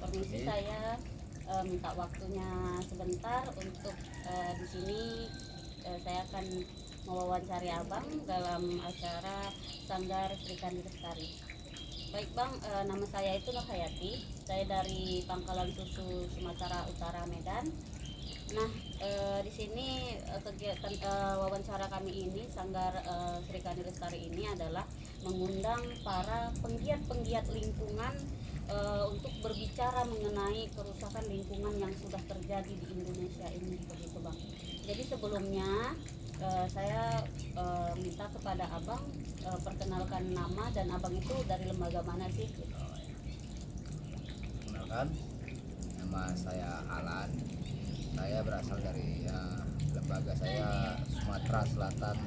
Permisi, saya minta waktunya sebentar untuk di sini saya akan mewawancari Abang dalam acara Sanggar Sri Kandi Lestari. Baik Bang, nama saya itu Nur Hayati. Saya dari Pangkalan Susu Sumatera Utara, Medan. Nah, di sini kegiatan wawancara kami ini Sanggar Sri Kandi Lestari ini adalah mengundang para penggiat-penggiat lingkungan untuk berbicara mengenai kerusakan lingkungan yang sudah terjadi di Indonesia ini, begitu Bang. Jadi sebelumnya saya minta kepada Abang perkenalkan nama dan Abang itu dari lembaga mana sih? Kenalkan, nama saya Alan. Saya berasal dari lembaga saya Sumatera Selatan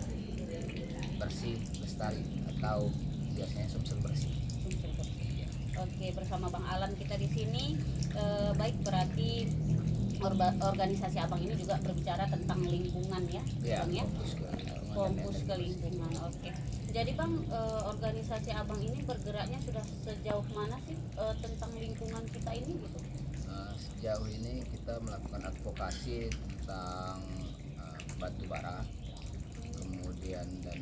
Bersih Lestari atau biasanya Sumsel Bersih. Oke, bersama Bang Alan kita di sini. Baik, berarti organisasi Abang ini juga berbicara tentang lingkungan ya, Ya, Bang ya? Fokus ke lingkungan. lingkungan. Oke. Jadi Bang, organisasi Abang ini bergeraknya sudah sejauh mana sih tentang lingkungan kita ini gitu? Sejauh ini kita melakukan advokasi tentang batu bara, kemudian dan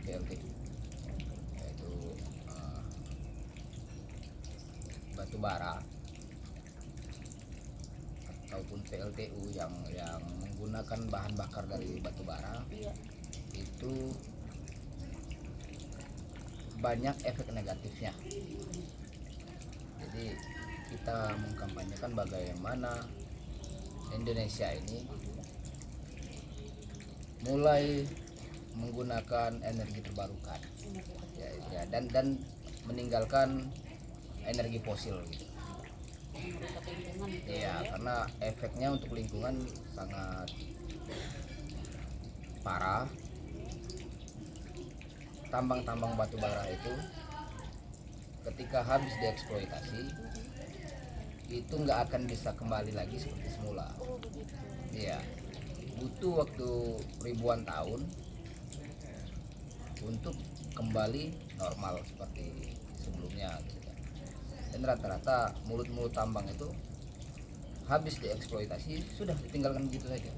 PLTU, yaitu batu bara ataupun PLTU yang menggunakan bahan bakar dari batu bara. Iya. Itu banyak efek negatifnya. Jadi kita mengkampanyekan bagaimana Indonesia ini mulai menggunakan energi terbarukan, ya, dan meninggalkan energi fosil gitu. Merusak lingkungan gitu Ya, karena efeknya untuk lingkungan sangat parah. Tambang-tambang batu bara itu ketika habis dieksploitasi itu nggak akan bisa kembali lagi seperti semula. Oh begitu. Iya, butuh waktu ribuan tahun untuk kembali normal seperti sebelumnya gitu kan. Dan rata-rata mulut-mulut tambang itu habis dieksploitasi sudah ditinggalkan begitu saja.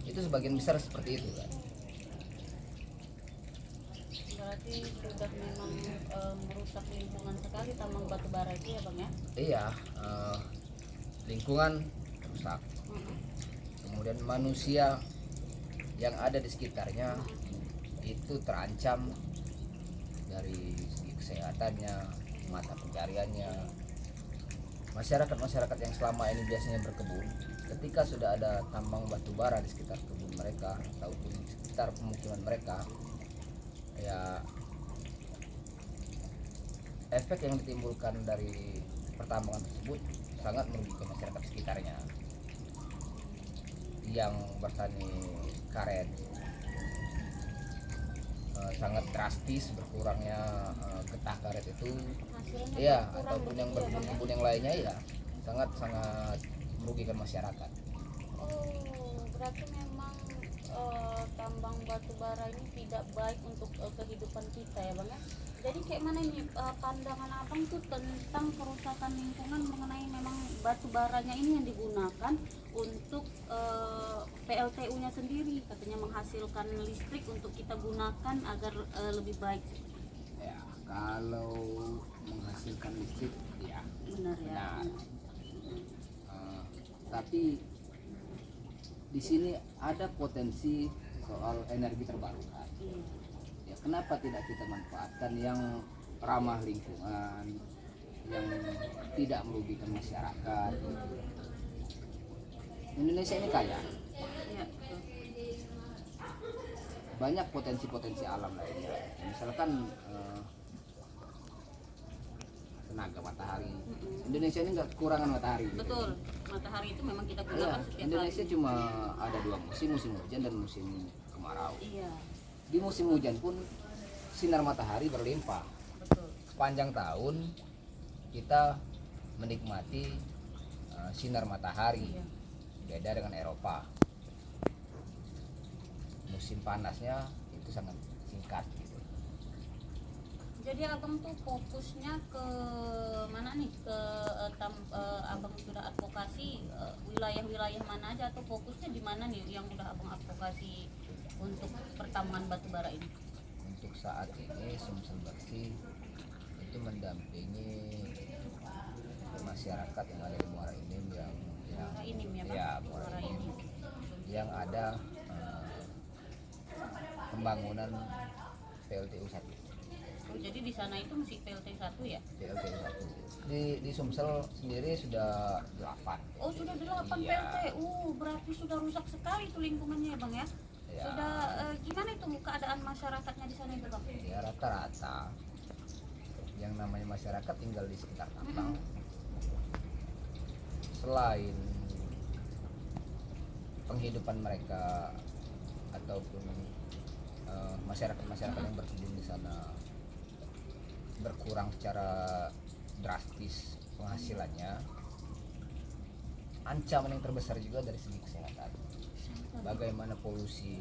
Itu sebagian besar seperti itu kan. Berarti sudah memang merusak lingkungan sekali tambang batu bara itu ya Bang ya? Iya, lingkungan rusak. Kemudian manusia yang ada di sekitarnya itu terancam dari segi kesehatannya, mata pencariannya. Masyarakat yang selama ini biasanya berkebun, ketika sudah ada tambang batu bara di sekitar kebun mereka ataupun di sekitar pemukiman mereka, ya efek yang ditimbulkan dari pertambangan tersebut sangat merugikan masyarakat sekitarnya yang bertani karet. Sangat drastis berkurangnya getah karet itu, ya, ataupun yang berkebun-kebun yang lainnya, ya sangat merugikan masyarakat. Oh, berarti memang tambang batu bara ini tidak baik untuk kehidupan kita ya Bang ya. Jadi kayak mana ini pandangan Abang tuh tentang kerusakan lingkungan mengenai memang batu baranya ini yang digunakan untuk PLTU-nya sendiri, katanya menghasilkan listrik untuk kita gunakan agar lebih baik. Ya, kalau menghasilkan listrik, ya Benar ya. benar. Tapi di sini ada potensi soal energi terbarukan. Ya, kenapa tidak kita manfaatkan yang ramah lingkungan, yang tidak merugikan masyarakat? Indonesia ini kaya, Iya, betul. banyak potensi-potensi alam lainnya. Misalkan tenaga matahari. Indonesia ini nggak kekurangan matahari. Betul. Matahari itu memang kita gunakan Ya, setiap Indonesia hari. cuma ada dua musim, musim hujan dan musim kemarau. Iya, Di musim hujan pun sinar matahari berlimpah. betul. Sepanjang tahun kita menikmati sinar matahari. Iya. Beda dengan Eropa. Musim panasnya itu sangat singkat gitu. Jadi abang tuh fokusnya ke mana nih? Ke abang sudah advokasi wilayah-wilayah mana aja, atau fokusnya di mana nih yang udah abang advokasi untuk pertambangan batu bara ini? Untuk saat ini Sumsel Bersih itu mendampingi masyarakat yang ada di Muara Enim yang Muara Enim ya bang? ya Muara Muara Enim, Enim. yang ada pembangunan PLTU 1. Oh, jadi di sana itu masih PLT 1 ya? PLTU 1. Di Sumsel sendiri sudah 8. Oh, sudah 8 Iya. PLTU, berarti sudah rusak sekali itu lingkungannya ya bang ya? Ya. Sudah gimana itu keadaan masyarakatnya di sana itu bang? Ya rata-rata yang namanya masyarakat tinggal di sekitar tambang. Selain penghidupan mereka ataupun masyarakat-masyarakat yang berkebun di sana berkurang secara drastis penghasilannya, ancaman yang terbesar juga dari segi kesehatan. Bagaimana polusi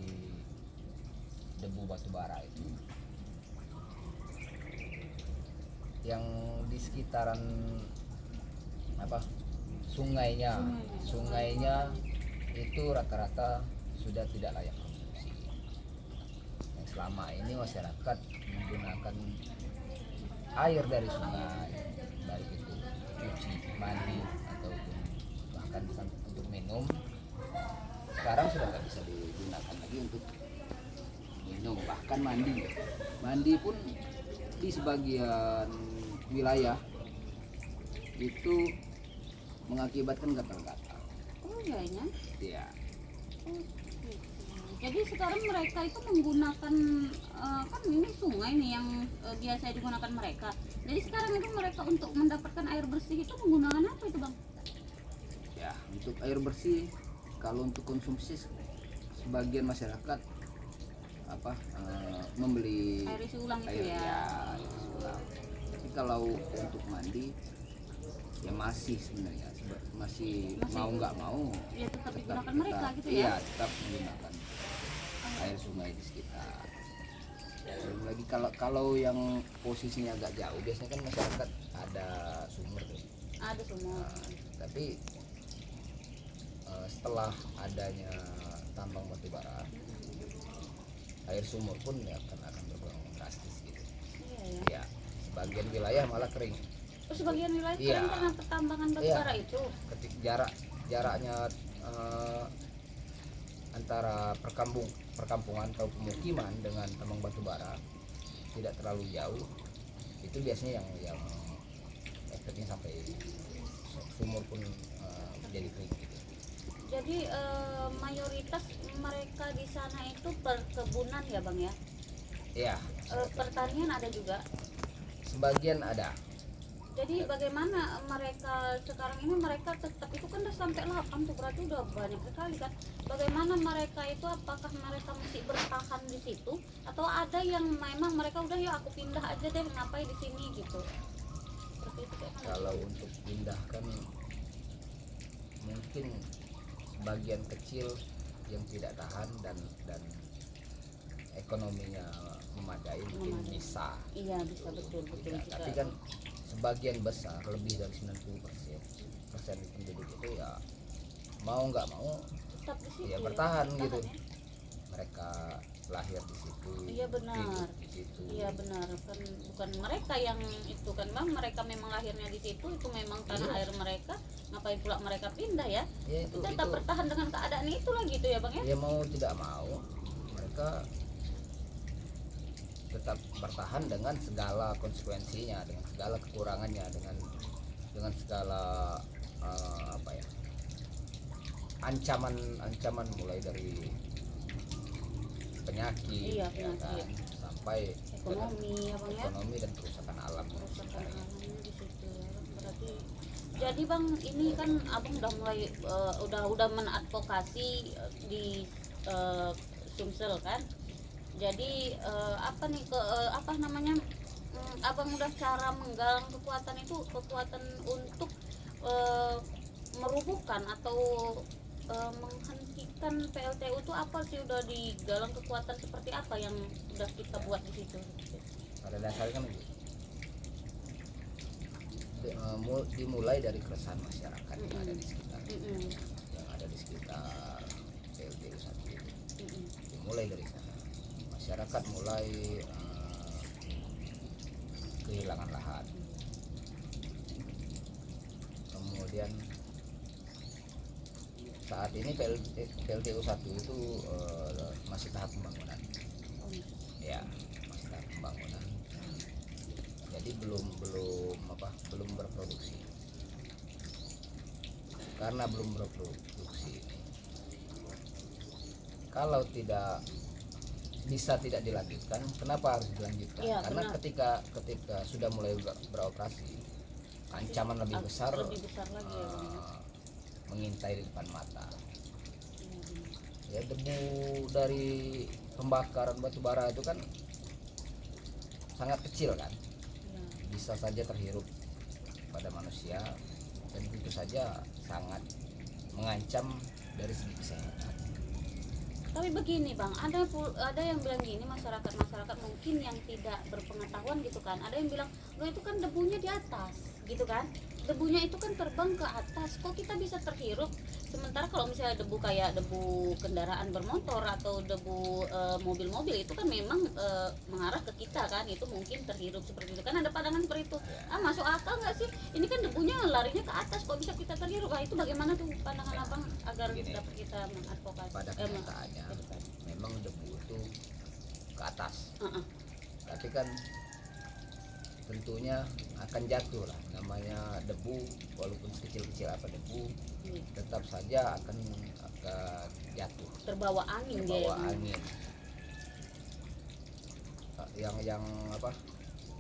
debu batu bara itu yang di sekitaran sungainya itu rata-rata sudah tidak layak konsumsi. Yang selama ini masyarakat menggunakan air dari sungai, baik itu cuci, mandi ataupun bahkan untuk minum, sekarang sudah nggak bisa digunakan lagi untuk minum, bahkan mandi pun di sebagian wilayah itu mengakibatkan gatal-gatal. Oh iya ya. Ya, Oh, gitu. Jadi sekarang mereka itu menggunakan kan ini sungai nih yang biasa digunakan mereka. Jadi sekarang itu mereka untuk mendapatkan air bersih itu menggunakan apa itu bang? ya untuk air bersih, kalau untuk konsumsi sebagian masyarakat membeli Air isi ulang itu air ya. air isi ulang. Tapi kalau untuk mandi ya masih sebenarnya masih mau nggak mau Ya tetap tetap digunakan mereka gitu ya. iya, tetap menggunakan air sungai di sekitar. Belum lagi kalau yang posisinya agak jauh, biasanya kan masyarakat ada sumur tuh. Ada semua. Tapi setelah adanya tambang batu bara, air sumur pun ya akan berkurang drastis gitu. Iya ya. Ya, sebagian wilayah malah kering. Oh, sebagian wilayah Iya. kering karena pertambangan batu Iya. bara itu. Ketik jaraknya antara perkampungan atau pemukiman dengan tambang batu bara tidak terlalu jauh, itu biasanya yang efeknya sampai sumur pun menjadi kering gitu. Jadi mayoritas mereka di sana itu perkebunan ya bang ya. Ya, Pertanian ada juga. sebagian ada. Jadi bagaimana mereka sekarang ini, mereka tetap itu kan udah sampai 8 tuh, berarti udah banyak sekali kan. Bagaimana mereka itu, apakah mereka masih bertahan di situ atau ada yang memang mereka udah ya aku pindah aja deh, ngapain di sini gitu. Seperti itu kayak mana? Kalau untuk pindah kan mungkin sebagian kecil yang tidak tahan dan ekonominya memadai mungkin bisa. Iya bisa, betul Ya, juga. tapi kan sebagian besar, lebih dari 90% penduduk itu ya mau nggak mau Tetap di situ ya bertahan gitu. ya. Mereka lahir di situ, Iya benar. hidup di situ. Iya benar, kan bukan mereka yang itu kan bang, mereka memang lahirnya di situ, itu memang tanah air mereka, ngapain pula mereka pindah ya? Ya itu Tetap bertahan dengan keadaan itulah gitu ya bang ya. ya mau tidak mau mereka tetap bertahan dengan segala konsekuensinya, dengan segala kekurangannya, dengan segala ancaman mulai dari penyakit, Iya, ya kan, penyakit. sampai Ekonomi ya bang ya. ekonomi dan kerusakan alam. Kerusakan alamnya di situ ya. Berarti jadi bang, ini kan abang udah mulai udah menadvokasi di Sumsel kan. Jadi apa namanya, abang udah cara menggalang kekuatan itu, kekuatan untuk merubuhkan atau menghentikan PLTU itu apa sih, udah digalang kekuatan seperti apa yang udah kita buat di situ? Pada dasarnya kan dimulai dari keresahan masyarakat yang ada di sekitar Mm-mm. yang ada di sekitar PLTU 1 itu. Mm-mm. Dimulai dari sana masyarakat mulai kehilangan lahan, kemudian saat ini PLTU 1 itu masih tahap pembangunan Oh, ya, masih tahap pembangunan, jadi belum berproduksi. Karena belum berproduksi ini, kalau tidak dilanjutkan, kenapa harus dilanjutkan? Iya, Karena benar. ketika sudah mulai beroperasi, ancaman lebih besar lebih besar lagi ya Bang ya. mengintai di depan mata. Iya, benar. Ya, debu dari pembakaran batu bara itu kan sangat kecil kan, Iya. bisa saja terhirup pada manusia, dan tentu saja sangat mengancam dari segi kesehatan. Tapi begini Bang, ada yang bilang gini, masyarakat mungkin yang tidak berpengetahuan gitu kan. Ada yang bilang, "Loh, itu kan debunya di atas." Gitu kan. Debunya itu kan terbang ke atas. Kok kita bisa terhirup? Sementara kalau misalnya debu kayak debu kendaraan bermotor atau debu mobil-mobil itu kan memang mengarah ke kita kan. Itu mungkin terhirup seperti itu. Kan ada pandangan seperti itu. Ah, masuk akal nggak sih? Ini kan debunya larinya ke atas, kok bisa kita terhirup? Nah, itu bagaimana tuh pandangan Abang agar Begini, dapat kita mengadvokasi? pada kenyataannya memang debu itu ke atas, tapi kan tentunya akan jatuh lah, namanya debu, walaupun sekecil-kecil apa debu tetap saja akan jatuh, terbawa angin terbawa dia. angin. Yang apa,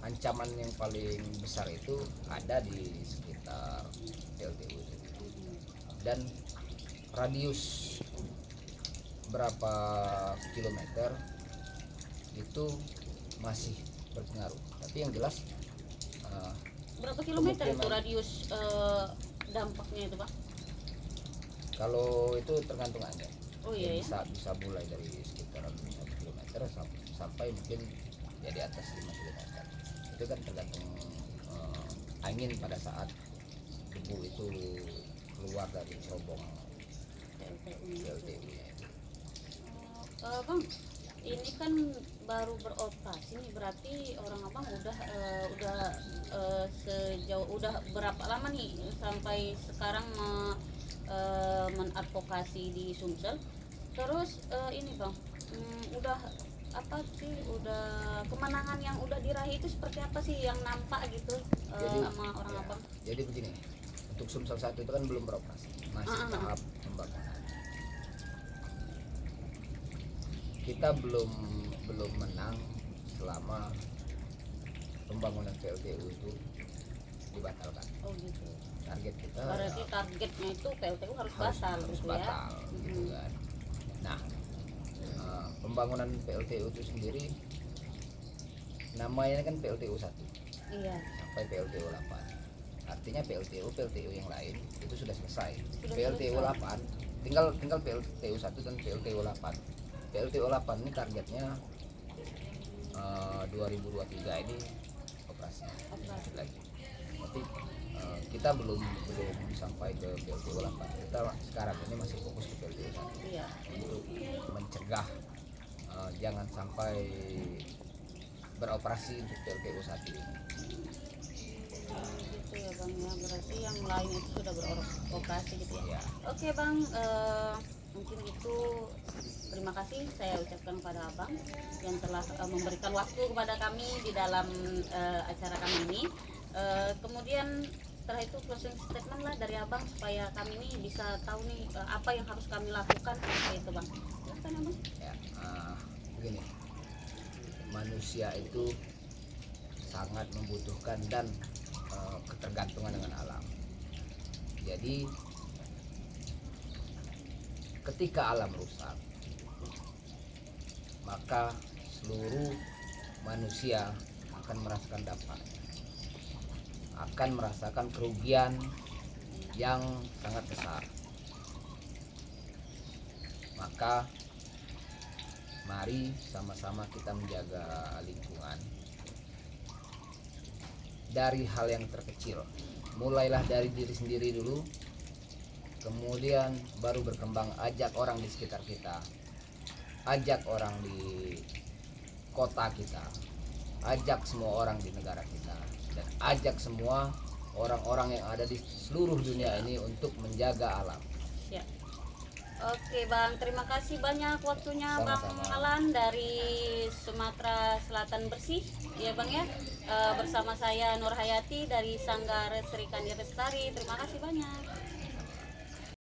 ancaman yang paling besar itu ada di sekitar PLTU itu, dan radius berapa kilometer itu masih berpengaruh. Tapi yang jelas Berapa kilometer itu kemungkinan- radius dampaknya itu Pak? kalau itu tergantung aja. Oh Ya, iya ya. bisa mulai dari sekitar 1 kilometer sampai mungkin ya di atas 5 kilometer. Itu kan tergantung angin pada saat debu itu keluar dari cerobong PLTU-nya itu. Bang, ini kan baru beroperasi nih, berarti orang Abang udah berapa lama nih sampai sekarang menadvokasi di Sumsel? Terus ini Bang, udah apa sih, udah kemenangan yang udah diraih itu seperti apa sih yang nampak gitu sama orang ya, Abang? jadi begini, untuk Sumsel 1 itu kan belum beroperasi, masih tahap pembangunan. Kita belum menang selama pembangunan PLTU itu dibatalkan. Oh gitu. Target kita Berarti targetnya itu PLTU harus batal harus gitu batal, ya. gitu kan. Nah, pembangunan PLTU itu sendiri namanya kan PLTU 1 Iya. sampai PLTU 8. Artinya PLTU yang lain itu sudah selesai. Sudah PLTU selesai. 8 tinggal PLTU 1 dan PLTU 8. PLTU 8 ini targetnya 2023 ini operasi lagi. Tapi kita belum sampai ke PLTU 8. Kita sekarang ini masih fokus ke PLTU 1 Iya. untuk mencegah jangan sampai beroperasi untuk PLTU 1 ini. Gitu ya Bang ya, berarti yang lain itu sudah beroperasi gitu ya. Ya. Oke Bang, mungkin itu terima kasih saya ucapkan kepada Abang yang telah memberikan waktu kepada kami di dalam acara kami ini. Kemudian setelah itu closing statement lah dari Abang supaya kami ini bisa tahu nih apa yang harus kami lakukan seperti itu Bang. Silakan Abang. Ya, begini, manusia itu sangat membutuhkan dan ketergantungan dengan alam. Jadi ketika alam rusak, maka seluruh manusia akan merasakan dampaknya, akan merasakan kerugian yang sangat besar. Maka mari sama-sama kita menjaga lingkungan dari hal yang terkecil, mulailah dari diri sendiri dulu, kemudian baru berkembang, ajak orang di sekitar kita, ajak orang di kota kita, ajak semua orang di negara kita, dan ajak semua orang-orang yang ada di seluruh dunia ini untuk menjaga alam. Siap. Oke Bang, terima kasih banyak waktunya Bang Sama-sama. Alan dari Sumatera Selatan Bersih ya Bang ya. Bersama saya Nur Hayati dari Sanggar Sri Kandi Lestari. Terima kasih banyak.